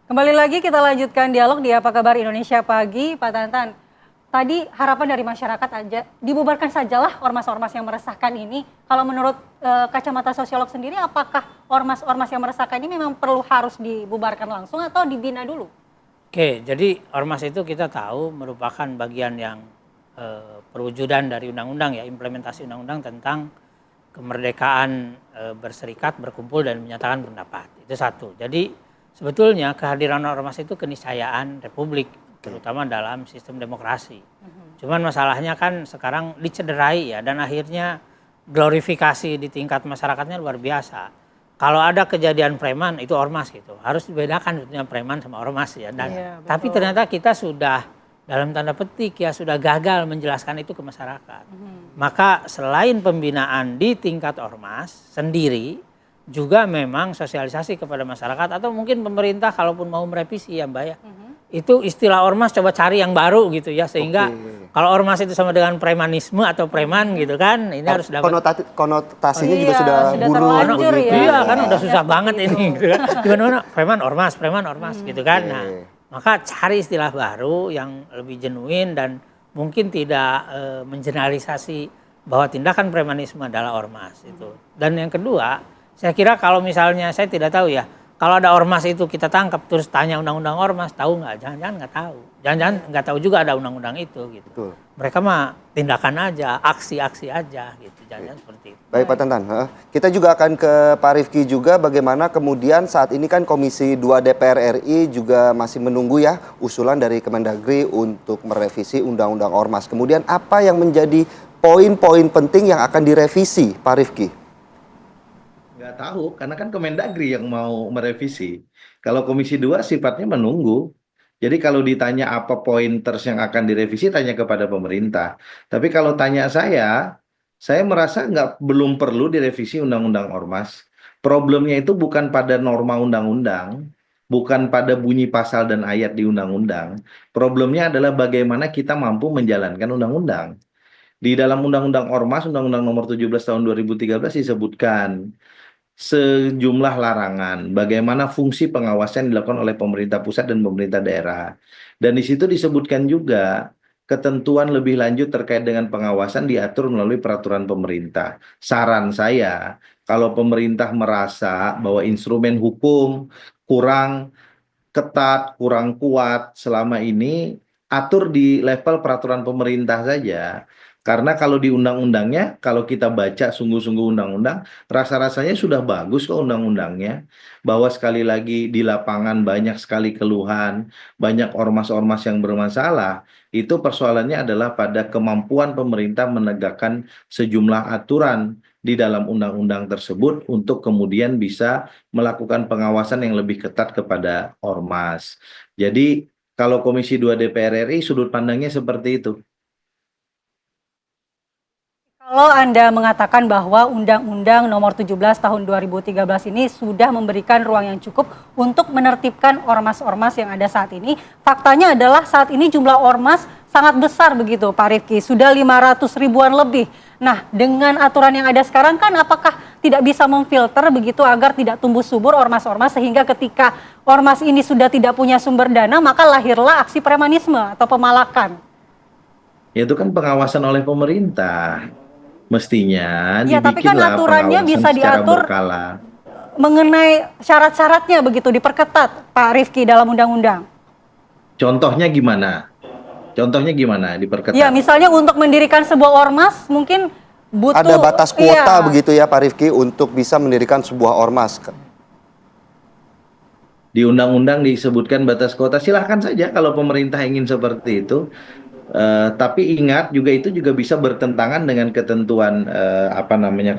Kembali lagi kita lanjutkan dialog di Apa Kabar Indonesia Pagi, Pak Tantan. Tadi harapan dari masyarakat aja, dibubarkan sajalah ormas-ormas yang meresahkan ini. Kalau menurut kacamata sosiolog sendiri, apakah ormas-ormas yang meresahkan ini memang perlu harus dibubarkan langsung atau dibina dulu? Oke, jadi ormas itu kita tahu merupakan bagian yang perwujudan dari undang-undang ya, implementasi undang-undang tentang kemerdekaan berserikat, berkumpul dan menyatakan pendapat. Itu satu. Jadi sebetulnya kehadiran ormas itu keniscayaan republik, terutama dalam sistem demokrasi. Cuman masalahnya kan sekarang dicederai ya, dan akhirnya glorifikasi di tingkat masyarakatnya luar biasa. Kalau ada kejadian preman itu ormas gitu, harus dibedakan sebetulnya preman sama ormas ya. Dan tapi ternyata kita sudah dalam tanda petik ya sudah gagal menjelaskan itu ke masyarakat. Maka selain pembinaan di tingkat ormas sendiri, juga memang sosialisasi kepada masyarakat atau mungkin pemerintah kalaupun mau merevisi ya Mbak ya. Itu istilah ormas coba cari yang baru gitu ya, sehingga kalau ormas itu sama dengan premanisme atau preman gitu kan, ini harus dapat konotasinya juga sudah buruk terlanjur begitu. ya. Iya kan udah susah banget ini gitu kan. Gimana preman ormas gitu kan. Nah, maka cari istilah baru yang lebih genuine dan mungkin tidak mengeneralisasi bahwa tindakan premanisme adalah ormas itu. Dan yang kedua, saya kira kalau misalnya saya tidak tahu ya, kalau ada ormas itu kita tangkap terus tanya undang-undang ormas tahu nggak? Jangan-jangan nggak tahu. Jangan-jangan nggak tahu juga ada undang-undang itu gitu. Betul. Mereka mah tindakan aja, aksi-aksi aja gitu. Jangan seperti itu. Baik Pak Tantan, kita juga akan ke Pak Rifki juga, bagaimana kemudian saat ini kan Komisi 2 DPR RI juga masih menunggu ya usulan dari Kemendagri untuk merevisi Undang-Undang Ormas. Kemudian apa yang menjadi poin-poin penting yang akan direvisi Pak Rifki? Nggak tahu, karena kan Kemendagri yang mau merevisi. Kalau Komisi 2 sifatnya menunggu. Jadi kalau ditanya apa pointers yang akan direvisi, tanya kepada pemerintah. Tapi kalau tanya saya merasa belum perlu direvisi Undang-Undang Ormas. Problemnya itu bukan pada norma undang-undang, bukan pada bunyi pasal dan ayat di undang-undang. Problemnya adalah bagaimana kita mampu menjalankan undang-undang. Di dalam Undang-Undang Ormas, Undang-Undang Nomor 17 Tahun 2013 disebutkan sejumlah larangan bagaimana fungsi pengawasan yang dilakukan oleh pemerintah pusat dan pemerintah daerah. Dan di situ disebutkan juga ketentuan lebih lanjut terkait dengan pengawasan diatur melalui peraturan pemerintah. Saran saya, kalau pemerintah merasa bahwa instrumen hukum kurang ketat, kurang kuat selama ini, atur di level peraturan pemerintah saja. Karena kalau di undang-undangnya, kalau kita baca sungguh-sungguh undang-undang, rasa-rasanya sudah bagus kok undang-undangnya. Bahwa sekali lagi di lapangan banyak sekali keluhan, banyak ormas-ormas yang bermasalah. Itu persoalannya adalah pada kemampuan pemerintah menegakkan sejumlah aturan di dalam undang-undang tersebut untuk kemudian bisa melakukan pengawasan yang lebih ketat kepada ormas. Jadi kalau Komisi 2 DPR RI sudut pandangnya seperti itu. Kalau Anda mengatakan bahwa Undang-Undang Nomor 17 Tahun 2013 ini sudah memberikan ruang yang cukup untuk menertibkan ormas-ormas yang ada saat ini, faktanya adalah saat ini jumlah ormas sangat besar begitu Pak Rifki, sudah 500 ribuan lebih. Nah, dengan aturan yang ada sekarang kan apakah tidak bisa memfilter begitu agar tidak tumbuh subur ormas-ormas sehingga ketika ormas ini sudah tidak punya sumber dana maka lahirlah aksi premanisme atau pemalakan? Itu kan pengawasan oleh pemerintah. Mestinya Ya, tapi kan dibikinlah aturannya pengawasan bisa secara diatur berkala. mengenai syarat-syaratnya begitu diperketat Pak Rifki dalam undang-undang. Contohnya gimana? Contohnya gimana Ya, diperketat? misalnya untuk mendirikan sebuah ormas mungkin butuh Ada batas kuota iya, begitu ya Pak Rifki untuk bisa mendirikan sebuah ormas. Di undang-undang disebutkan batas kuota, silahkan saja kalau pemerintah ingin seperti itu. Tapi ingat juga itu juga bisa bertentangan dengan ketentuan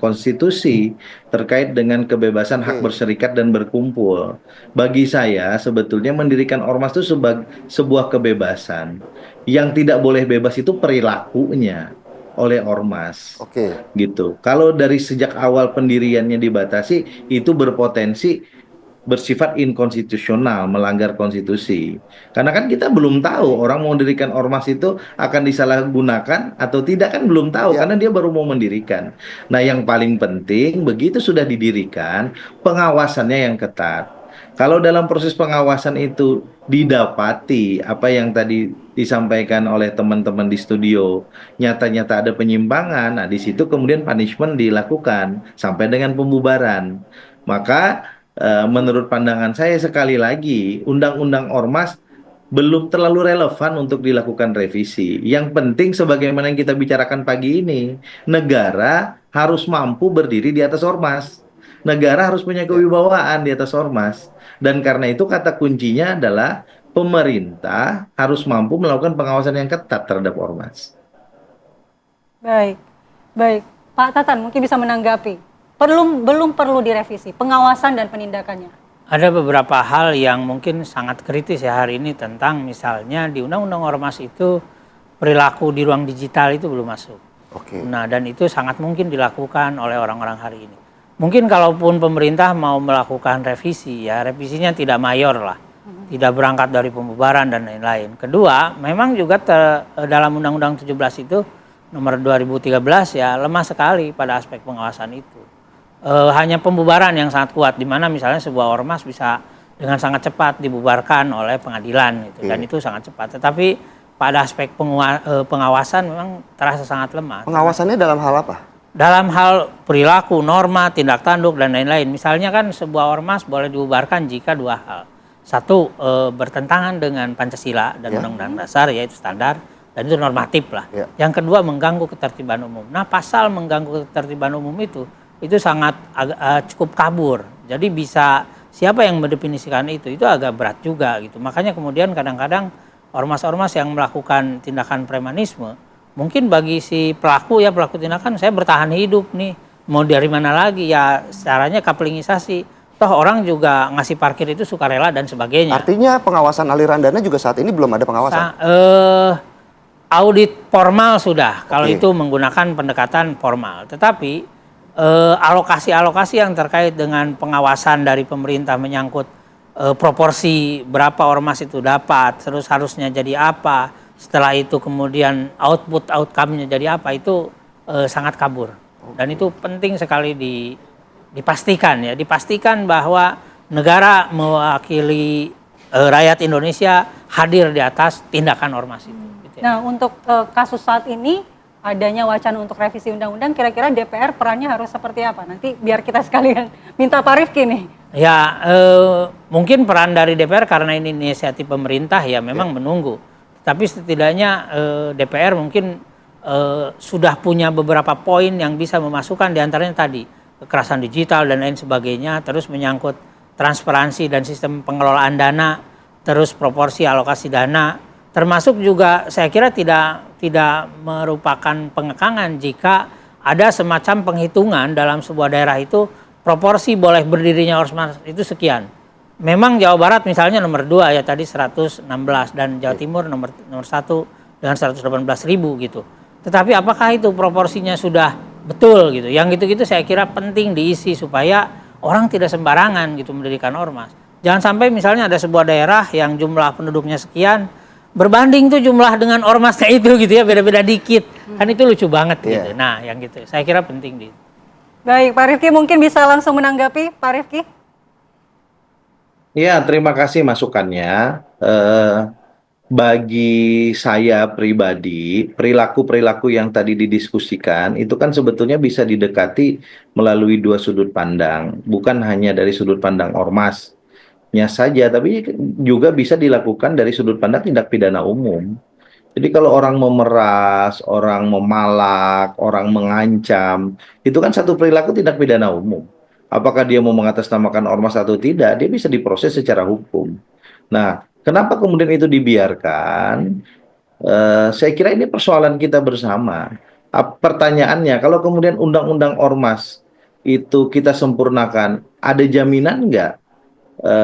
konstitusi terkait dengan kebebasan hak berserikat dan berkumpul. Bagi saya sebetulnya mendirikan ormas itu sebuah kebebasan. Yang tidak boleh bebas itu perilakunya oleh ormas. Oke. Gitu. Kalau dari sejak awal pendiriannya dibatasi, itu berpotensi bersifat inkonstitusional, melanggar konstitusi. Karena kan kita belum tahu orang mau mendirikan ormas itu akan disalahgunakan atau tidak, kan belum tahu karena dia baru mau mendirikan. Nah, yang paling penting begitu sudah didirikan, pengawasannya yang ketat. Kalau dalam proses pengawasan itu didapati apa yang tadi disampaikan oleh teman-teman di studio, nyata-nyata ada penyimpangan, nah di situ kemudian punishment dilakukan sampai dengan pembubaran. Maka menurut pandangan saya sekali lagi, Undang-Undang Ormas belum terlalu relevan untuk dilakukan revisi. Yang penting sebagaimana yang kita bicarakan pagi ini, negara harus mampu berdiri di atas ormas. Negara harus punya Ya. kewibawaan di atas ormas. Dan karena itu kata kuncinya adalah pemerintah harus mampu melakukan pengawasan yang ketat terhadap ormas. Baik, baik. Pak Tatan mungkin bisa menanggapi. Belum perlu direvisi pengawasan dan penindakannya. Ada beberapa hal yang mungkin sangat kritis ya hari ini tentang misalnya di Undang-Undang Ormas itu perilaku di ruang digital itu belum masuk. Oke. Nah, dan itu sangat mungkin dilakukan oleh orang-orang hari ini. Mungkin kalaupun pemerintah mau melakukan revisi ya, revisinya tidak mayor lah. Tidak berangkat dari pembubaran dan lain-lain. Kedua, memang juga dalam Undang-Undang 17 itu nomor 2013 ya lemah sekali pada aspek pengawasan itu. Hanya pembubaran yang sangat kuat, di mana misalnya sebuah ormas bisa dengan sangat cepat dibubarkan oleh pengadilan gitu, dan itu sangat cepat. Tetapi pada aspek pengawasan memang terasa sangat lemah. Pengawasannya dalam hal apa? Dalam hal perilaku, norma, tindak tanduk dan lain-lain. Misalnya kan sebuah ormas boleh dibubarkan jika dua hal. Satu, bertentangan dengan Pancasila dan Undang-Undang Dasar, yaitu standar, dan itu normatif lah. Ya. Yang kedua, mengganggu ketertiban umum. Nah, pasal mengganggu ketertiban umum itu sangat cukup kabur. Jadi bisa siapa yang mendefinisikan itu agak berat juga gitu. Makanya kemudian kadang-kadang ormas-ormas yang melakukan tindakan premanisme, mungkin bagi si pelaku tindakan, saya bertahan hidup nih, mau dari mana lagi ya, caranya kaplingisasi. Toh orang juga ngasih parkir itu sukarela dan sebagainya. Artinya pengawasan aliran dana juga saat ini belum ada pengawasan? Audit formal sudah, kalau Oke. itu menggunakan pendekatan formal. Tetapi alokasi-alokasi yang terkait dengan pengawasan dari pemerintah menyangkut proporsi berapa ormas itu dapat, terus harusnya jadi apa, setelah itu kemudian outcome-nya jadi apa, itu sangat kabur. Dan itu penting sekali dipastikan bahwa negara mewakili rakyat Indonesia hadir di atas tindakan ormas itu. Gitu ya. Nah, untuk kasus saat ini adanya wacana untuk revisi undang-undang, kira-kira DPR perannya harus seperti apa? Nanti biar kita sekalian minta Pak Rifki nih. Ya, mungkin peran dari DPR karena ini inisiatif pemerintah ya memang menunggu. Tapi setidaknya DPR mungkin sudah punya beberapa poin yang bisa memasukkan, diantaranya tadi kekerasan digital dan lain sebagainya, terus menyangkut transparansi dan sistem pengelolaan dana, terus proporsi alokasi dana, termasuk juga saya kira tidak merupakan pengekangan jika ada semacam penghitungan dalam sebuah daerah itu proporsi boleh berdirinya ormas itu sekian. Memang Jawa Barat misalnya nomor 2 ya tadi 116 dan Jawa Timur nomor 1 dengan 118.000 gitu. Tetapi apakah itu proporsinya sudah betul gitu? Yang gitu-gitu saya kira penting diisi supaya orang tidak sembarangan gitu mendirikan ormas. Jangan sampai misalnya ada sebuah daerah yang jumlah penduduknya sekian, berbanding tuh jumlah dengan ormasnya itu gitu ya, beda-beda dikit. Kan itu lucu banget gitu. Nah yang gitu saya kira penting. Baik, Pak Rifki mungkin bisa langsung menanggapi, Pak Rifki. Ya, terima kasih masukannya. Bagi saya pribadi, perilaku-perilaku yang tadi didiskusikan itu kan sebetulnya bisa didekati melalui dua sudut pandang, bukan hanya dari sudut pandang ormasnya saja, tapi juga bisa dilakukan dari sudut pandang tindak pidana umum. Jadi kalau orang memeras, orang memalak, orang mengancam, itu kan satu perilaku tindak pidana umum. Apakah dia mau mengatasnamakan ormas atau tidak, dia bisa diproses secara hukum. Nah, kenapa kemudian itu dibiarkan? Saya kira ini persoalan kita bersama. Pertanyaannya, kalau kemudian undang-undang ormas itu kita sempurnakan, ada jaminan nggak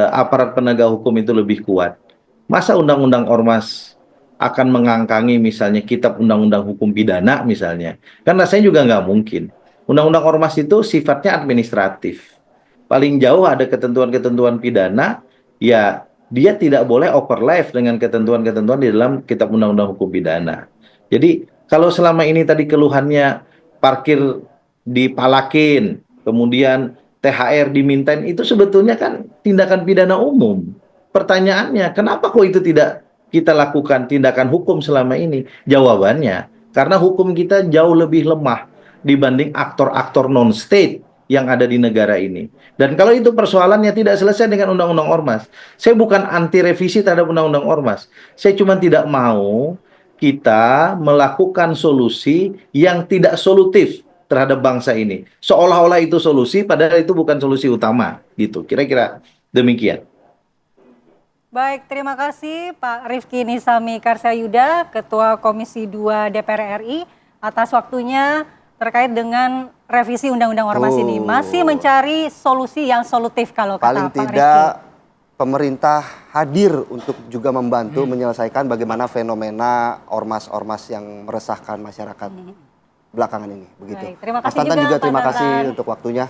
aparat penegak hukum itu lebih kuat? Masa undang-undang ormas akan mengangkangi misalnya kitab undang-undang hukum pidana misalnya? Kan rasanya juga nggak mungkin. Undang-undang ormas itu sifatnya administratif. Paling jauh ada ketentuan-ketentuan pidana, ya dia tidak boleh overlap dengan ketentuan-ketentuan di dalam kitab undang-undang hukum pidana. Jadi kalau selama ini tadi keluhannya parkir dipalakin, kemudian THR dimintain itu sebetulnya kan tindakan pidana umum. Pertanyaannya, kenapa kok itu tidak kita lakukan tindakan hukum selama ini? Jawabannya, karena hukum kita jauh lebih lemah dibanding aktor-aktor non-state yang ada di negara ini. Dan kalau itu persoalannya tidak selesai dengan Undang-Undang Ormas. Saya bukan anti revisi terhadap Undang-Undang Ormas. Saya cuma tidak mau kita melakukan solusi yang tidak solutif terhadap bangsa ini. Seolah-olah itu solusi, padahal itu bukan solusi utama. Gitu. Kira-kira demikian. Baik, terima kasih Pak Rifki Nizami Karsayuda, Ketua Komisi 2 DPR RI, atas waktunya terkait dengan revisi Undang-Undang Ormas ini. Masih mencari solusi yang solutif kalau kata Paling Pak Rifki. tidak pemerintah hadir untuk juga membantu menyelesaikan bagaimana fenomena ormas-ormas yang meresahkan masyarakat belakangan ini. Begitu. Baik, terima Mas kasih Tantan juga, juga Pak terima kasih Tantan. untuk waktunya.